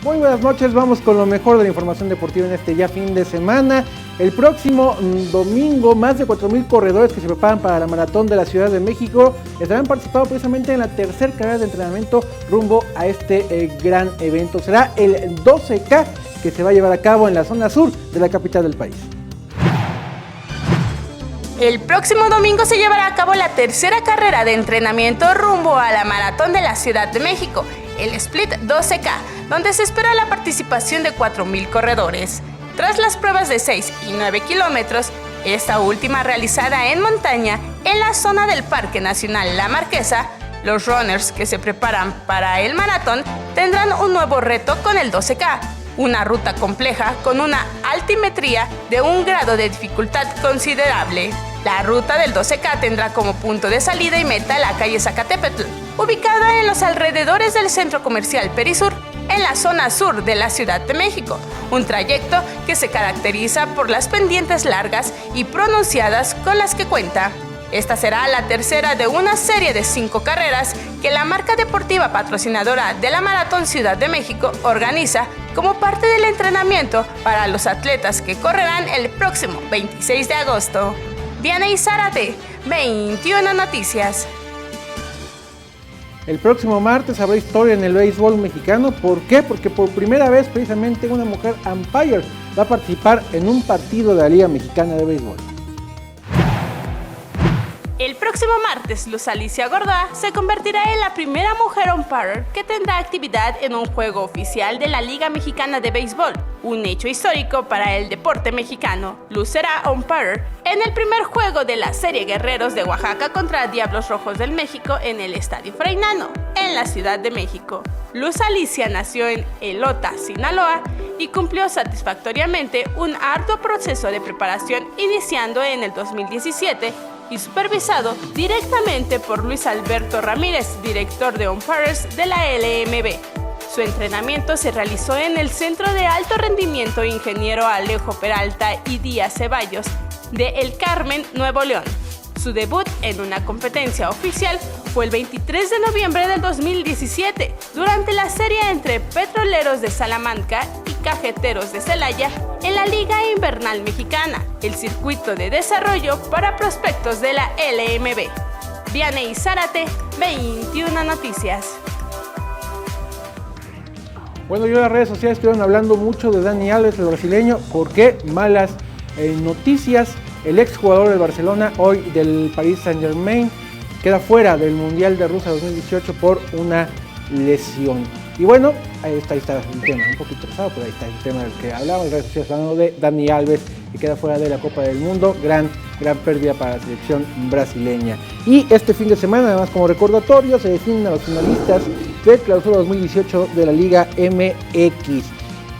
Muy buenas noches, vamos con lo mejor de la información deportiva en este ya fin de semana. El próximo domingo, más de 4,000 corredores que se preparan para la Maratón de la Ciudad de México estarán participando precisamente en la tercera carrera de entrenamiento rumbo a este gran evento. Será el 12K que se va a llevar a cabo en la zona sur de la capital del país. El próximo domingo se llevará a cabo la tercera carrera de entrenamiento rumbo a la Maratón de la Ciudad de México, el Split 12K, donde se espera la participación de 4,000 corredores. Tras las pruebas de 6 y 9 kilómetros, esta última realizada en montaña en la zona del Parque Nacional La Marquesa, los runners que se preparan para el maratón tendrán un nuevo reto con el 12K, una ruta compleja con una altimetría de un grado de dificultad considerable. La ruta del 12K tendrá como punto de salida y meta la calle Zacatepetl, ubicada en los alrededores del Centro Comercial Perisur, en la zona sur de la Ciudad de México, un trayecto que se caracteriza por las pendientes largas y pronunciadas con las que cuenta. Esta será la tercera de una serie de 5 carreras que la marca deportiva patrocinadora de la Maratón Ciudad de México organiza como parte del entrenamiento para los atletas que correrán el próximo 26 de agosto. Vianey Zárate, 21 Noticias. El próximo martes habrá historia en el béisbol mexicano. ¿Por qué? Porque por primera vez precisamente una mujer umpire va a participar en un partido de la Liga Mexicana de Béisbol. El próximo martes, Luz Alicia Gordoa se convertirá en la primera mujer umpire que tendrá actividad en un juego oficial de la Liga Mexicana de Béisbol, un hecho histórico para el deporte mexicano. Luz será umpire en el primer juego de la serie Guerreros de Oaxaca contra Diablos Rojos del México en el Estadio Fray Nano, en la Ciudad de México. Luz Alicia nació en Elota, Sinaloa, y cumplió satisfactoriamente un arduo proceso de preparación iniciando en el 2017 y supervisado directamente por Luis Alberto Ramírez, director de umpires de la LMB. Su entrenamiento se realizó en el Centro de Alto Rendimiento Ingeniero Alejo Peralta y Díaz Ceballos de El Carmen, Nuevo León. Su debut en una competencia oficial fue el 23 de noviembre del 2017, durante la serie entre Petroleros de Salamanca y Cajeteros de Celaya en la Liga Invernal Mexicana, el circuito de desarrollo para prospectos de la LMB. Vianey Zárate, 21 Noticias. Bueno, yo en las redes sociales estuvieron hablando mucho de Dani Alves, el brasileño. ¿Por qué? Malas noticias. El exjugador del Barcelona, hoy del Paris Saint-Germain, queda fuera del Mundial de Rusia 2018 por una lesión. Y bueno, ahí está el tema, un poquito pesado, pero ahí está el tema del que hablaba, en redes sociales hablando de Dani Alves, que queda fuera de la Copa del Mundo, gran pérdida para la selección brasileña. Y este fin de semana, además como recordatorio, se definen a los finalistas del Clausura 2018 de la Liga MX.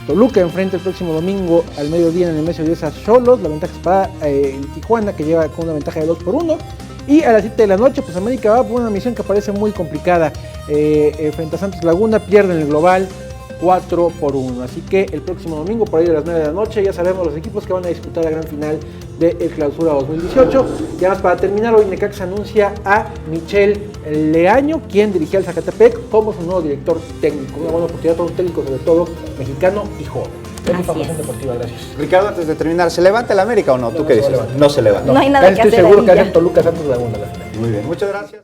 Toluca enfrenta el próximo domingo al mediodía en el Nemesio 10 a Xolos. La ventaja es para el Tijuana, que lleva con una ventaja de 2-1. Y a las 7 de la noche, pues América va por una misión que parece muy complicada. Frente a Santos Laguna, pierden el global 4-1. Así que el próximo domingo, por ahí de las 9 de la noche, ya sabemos los equipos que van a disputar la gran final del Clausura 2018. Y además, para terminar, hoy Necaxa anuncia a Michel Leaño, quien dirigía al Zacatepec, como su nuevo director técnico. Una buena oportunidad para un técnico, sobre todo mexicano y joven. Es información deportiva, gracias. Ricardo, antes de terminar, ¿se levanta el América o no? ¿Tú qué dices? No se levanta. No hay nada que hacer. Estoy seguro que hacen Toluca Santos Laguna la final. Muy bien, muchas gracias.